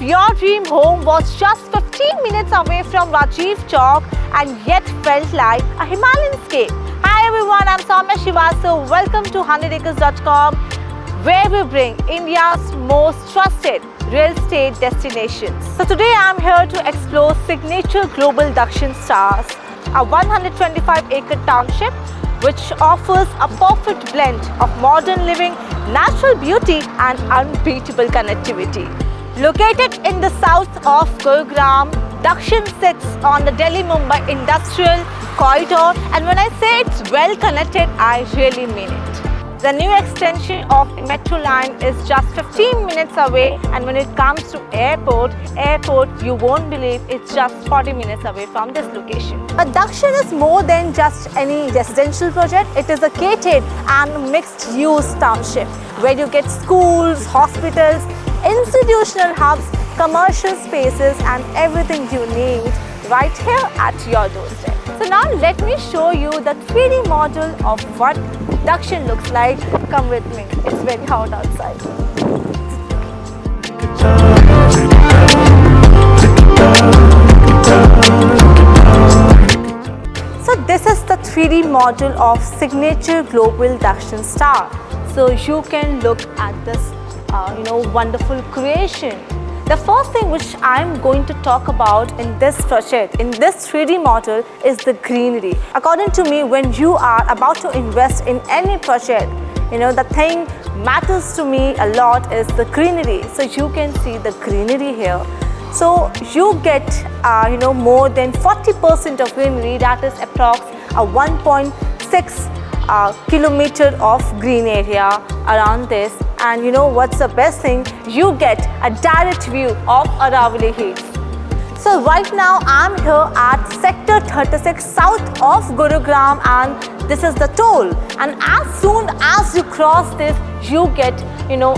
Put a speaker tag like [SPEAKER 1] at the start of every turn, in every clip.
[SPEAKER 1] your dream home was just 15 minutes away from Rajiv Chowk and yet felt like a Himalayan scape. Hi everyone, I'm Soumya Srivastav. Welcome to 100acres.com, where we bring India's most trusted real estate destinations. So today I'm here to explore Signature Global Dakshin Stars, a 125-acre township which offers a perfect blend of modern living, natural beauty and unbeatable connectivity. Located in the south of Gurugram, Dakshin sits on the Delhi-Mumbai Industrial Corridor, and when I say it's well connected, I really mean it. The new extension of the metro line is just 15 minutes away, and when it comes to airport, you won't believe it's just 40 minutes away from this location. But Dakshin is more than just any residential project. It is a gated and mixed-use township where you get schools, hospitals, institutional hubs, commercial spaces and everything you need right here at your doorstep. So now let me show you the 3D model of what Dakshin looks like. Come with me, it's very hot outside. So this is the 3D model of Signature Global Dakshin Star. So you can look at this wonderful creation. The first thing which I'm going to talk about in this project, in this 3D model, is the greenery. According to me, when you are about to invest in any project, the thing matters to me a lot is the greenery. So you can see the greenery here. So you get more than 40% of greenery, that is approx a 1.6 kilometer of green area around this. And what's the best thing? You get a direct view of Aravalli Hills. So right now I'm here at Sector 36 south of Gurugram, and this is the toll. And as soon as you cross this, you get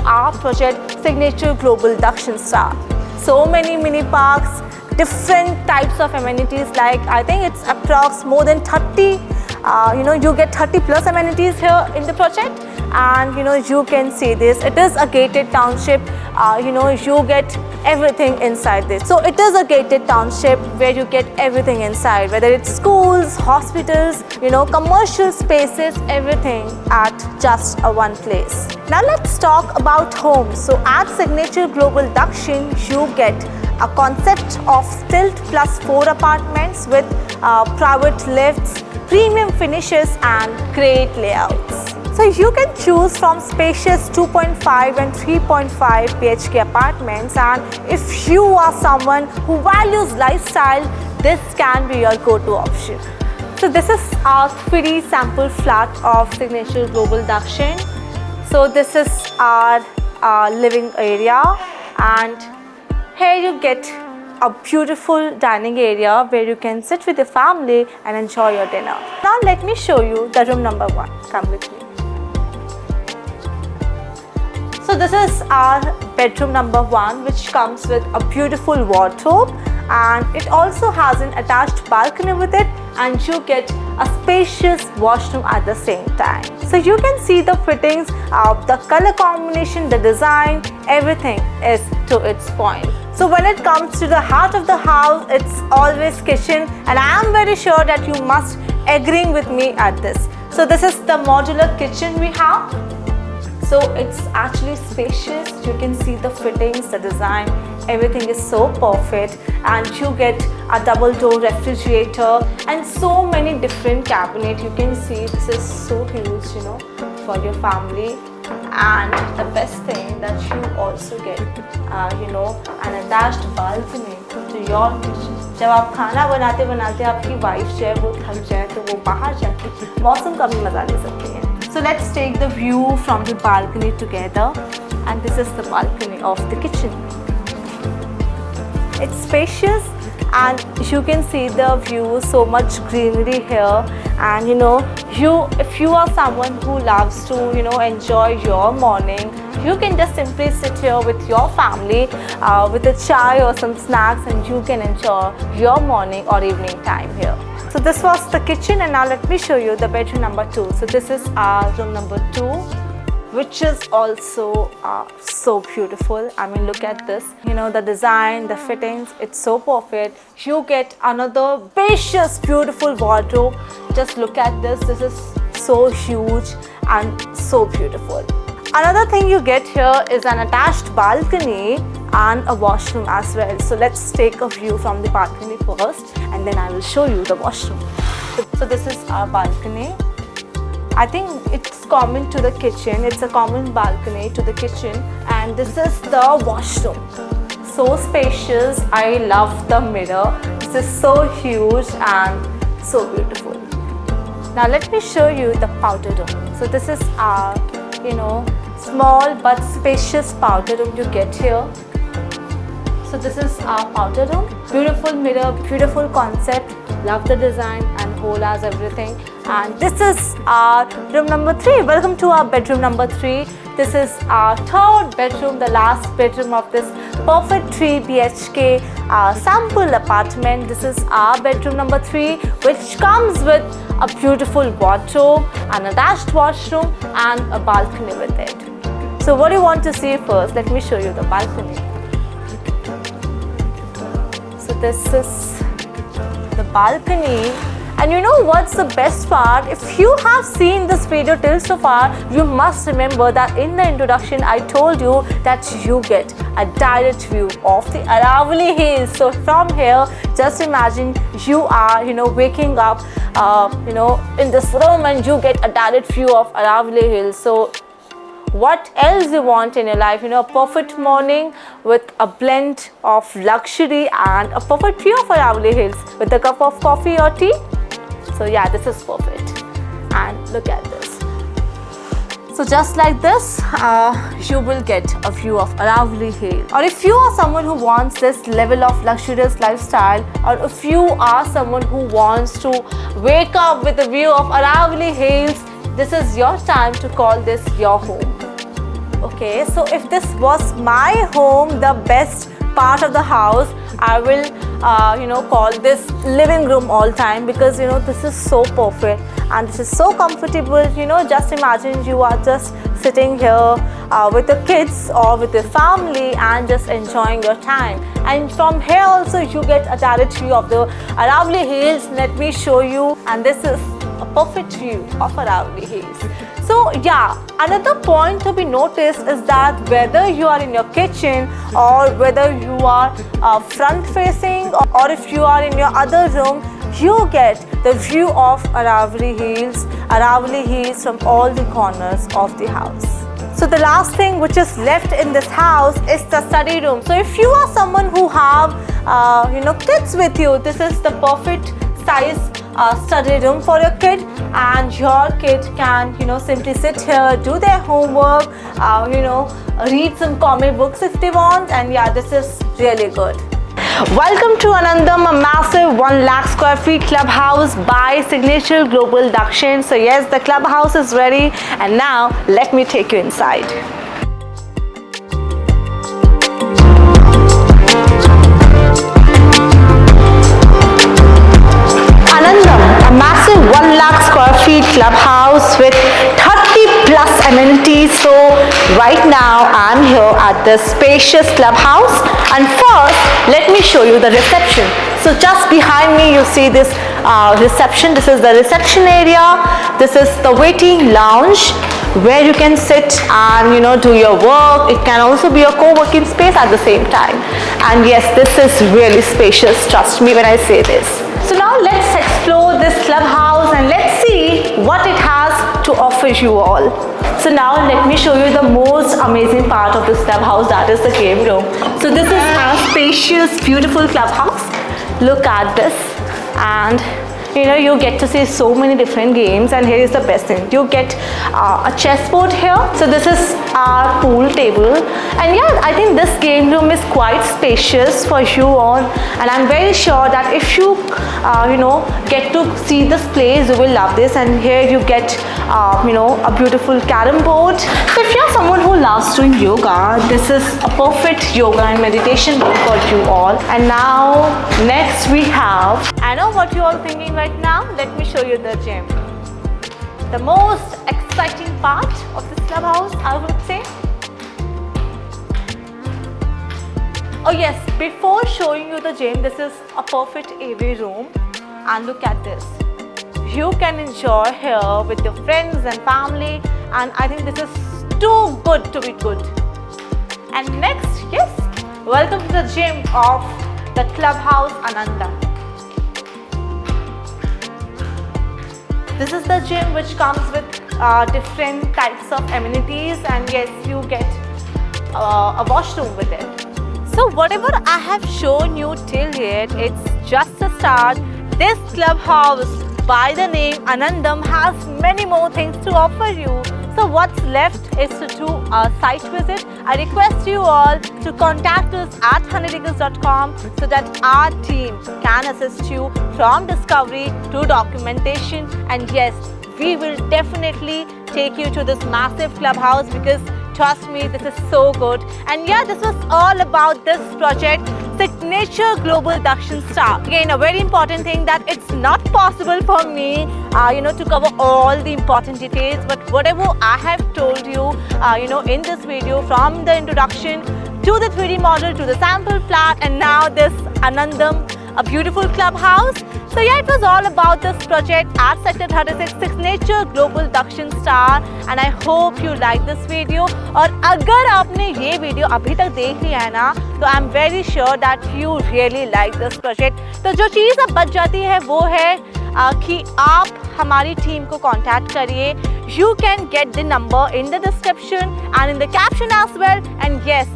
[SPEAKER 1] our project Signature Global Dakshin Star. So many mini parks, different types of amenities, like I think it's approx more than 30. You get 30 plus amenities here in the project. And you can see this, it is a gated township. You get everything inside this. So it is a gated township where you get everything inside, whether it's schools, hospitals, commercial spaces, everything at just one place. Now let's talk about homes. So at Signature Global Dakshin, you get a concept of stilt plus 4 apartments with private lifts, premium finishes and great layouts. So you can choose from spacious 2.5 and 3.5 BHK apartments, and if you are someone who values lifestyle, this can be your go-to option. So this is our 3D sample flat of Signature Global Dakshin. So this is our living area, and here you get a beautiful dining area where you can sit with your family and enjoy your dinner. Now let me show you the room number 1. Come with me. So this is our bedroom number 1, which comes with a beautiful wardrobe, and it also has an attached balcony with it, and you get a spacious washroom at the same time. So you can see the fittings, the color combination, the design, everything is to its point. So when it comes to the heart of the house, it's always kitchen, and I am very sure that you must agree with me at this. So this is the modular kitchen we have. So it's actually spacious. You can see the fittings, the design, everything is so perfect, and you get a double door refrigerator and so many different cabinets. You can see this is so huge, for your family. And the best thing that you also get, an attached balcony to your kitchen. जब आप खाना बनाते बनाते आपकी wife जो है वो थक जाए तो वो बाहर जाके मौसम का भी मजा ले सकती है. So let's take the view from the balcony together, and this is the balcony of the kitchen. It's spacious and you can see the view, so much greenery here, and if you are someone who loves to enjoy your morning, you can just simply sit here with your family with a chai or some snacks, and you can enjoy your morning or evening time here. So this was the kitchen, and now let me show you the bedroom number 2. So this is our room number 2, which is also so beautiful. I mean, look at this. You know, the design, the fittings, it's so perfect. You get another spacious, beautiful wardrobe. Just look at this. This is so huge and so beautiful. Another thing you get here is an attached balcony and a washroom as well. So let's take a view from the balcony first, and then I will show you the washroom. So this is our balcony. I think it's common to the kitchen. It's a common balcony to the kitchen, and this is the washroom. So spacious. I love the mirror. This is so huge and so beautiful. Now let me show you the powder room. So this is our, small but spacious powder room you get here. So this is our powder room. Beautiful mirror, beautiful concept. Love the design and whole as everything. And this is our room number 3. Welcome to our bedroom number 3. This is our third bedroom, the last bedroom of this perfect 3 BHK sample apartment. This is our bedroom number 3, which comes with a beautiful wardrobe, an attached washroom and a balcony with it. So what do you want to see first? Let me show you the balcony. So this is the balcony. And you know what's the best part? If you have seen this video till so far, you must remember that in the introduction I told you that you get a direct view of the Aravalli Hills. So from here, just imagine you are, waking up, in this room, and you get a direct view of Aravalli Hills. So what else you want in your life? A perfect morning with a blend of luxury and a perfect view of Aravalli Hills with a cup of coffee or tea. So yeah, this is perfect. And look at this. So just like this, you will get a view of Aravalli Hills. Or if you are someone who wants this level of luxurious lifestyle, or if you are someone who wants to wake up with a view of Aravalli Hills, this is your time to call this your home. Okay, so if this was my home, the best part of the house, I will call this living room all time, because this is so perfect and this is so comfortable. Just imagine you are just sitting here with the kids or with your family and just enjoying your time. And from here also you get a direct view of the Aravalli Hills. Let me show you, and this is a perfect view of Aravalli Hills. So yeah, another point to be noticed is that whether you are in your kitchen or whether you are front facing, or if you are in your other room, you get the view of Aravalli Hills from all the corners of the house. So the last thing which is left in this house is the study room. So if you are someone who have kids with you, this is the perfect size study room for your kid, and your kid can simply sit here, do their homework, read some comic books if they want. And yeah, this is really good. Welcome to Anandam, a massive 1 lakh square feet clubhouse by Signature Global Dakshin. So yes, the clubhouse is ready, and now let me take you inside. A massive 1 lakh square feet clubhouse with 30 plus amenities. So right now I'm here at the spacious clubhouse, and first let me show you the reception. So just behind me you see this reception. This is the reception area. This is the waiting lounge where you can sit and do your work. It can also be a co-working space at the same time. And yes, this is really spacious, trust me when I say this. So now let's explore this clubhouse and let's see what it has to offer you all. So now let me show you the most amazing part of this clubhouse, that is the game room. So this is our spacious, beautiful clubhouse. Look at this, and you get to see so many different games. And here is the best thing, you get a chessboard here. So this is our pool table, and yeah, I think this game room is quite spacious for you all, and I'm very sure that if you get to see this place, you will love this. And here you get a beautiful carom board. So if you're someone who loves doing yoga, this is a perfect yoga and meditation room for you all. And now next we have, I know what you all thinking right now, let me show you the gym. The most exciting part of this clubhouse, I would say. Oh yes, before showing you the gym, this is a perfect AV room, and look at this. You can enjoy here with your friends and family, and I think this is too good to be good. And next, yes, welcome to the gym of the Clubhouse Ananda. This is the gym which comes with different types of amenities, and yes, you get a washroom with it. So whatever I have shown you till yet, it's just a start. This clubhouse by the name Anandam has many more things to offer you. So what's left is to do a site visit. I request you all to contact us at 100acres.com so that our team can assist you from discovery to documentation. And yes, we will definitely take you to this massive clubhouse, because trust me, this is so good. And yeah, this was all about this project, Signature Global Dakshin Star. Again, a very important thing that it's not possible for me, to cover all the important details. But whatever I have told you, in this video, from the introduction to the 3D model to the sample flat, and now this Anandam, a beautiful clubhouse. So yeah, it was all about this project at Sector 36 Signature Global Dakshin Star, and I hope you like this video. और अगर आपने ये video अभी तक देख लिया है ना, तो I am very sure that you really like this project. तो जो चीज़ अब बच जाती है वो है कि आप हमारी टीम को कांटेक्ट करिए. You can get the number in the description and in the caption as well. And yes,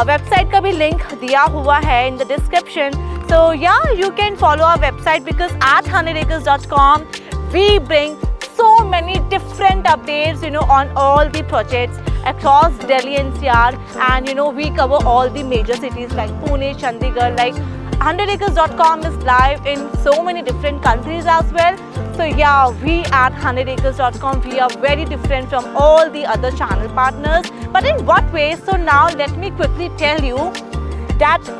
[SPEAKER 1] website का भी लिंक दिया हुआ है in the description. So yeah, you can follow our website, because at 100acres.com we bring so many different updates, on all the projects across Delhi NCR, and we cover all the major cities like Pune, Chandigarh. Like 100acres.com is live in so many different countries as well. So yeah, we at 100acres.com, we are very different from all the other channel partners. But in what way? So now let me quickly tell you that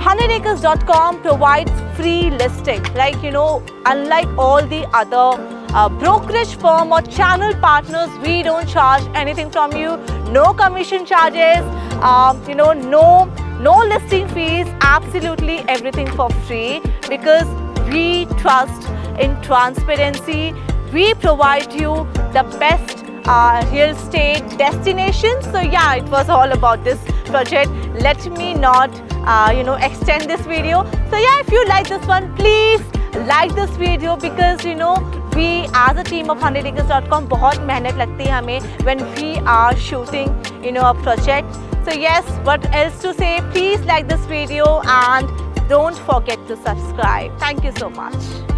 [SPEAKER 1] 100acres.com provides free listing. Like, unlike all the other brokerage firm or channel partners, we don't charge anything from you. No commission charges, no listing fees, absolutely everything for free, because we trust in transparency. We provide you the best real estate destination. So yeah, it was all about this project. Let me not extend this video. So yeah, if you like this one, please like this video, because we as a team of 100acres.com, बहुत मेहनत लगती है हमें when we are shooting a project. So yes, what else to say? Please like this video and don't forget to subscribe. Thank you so much.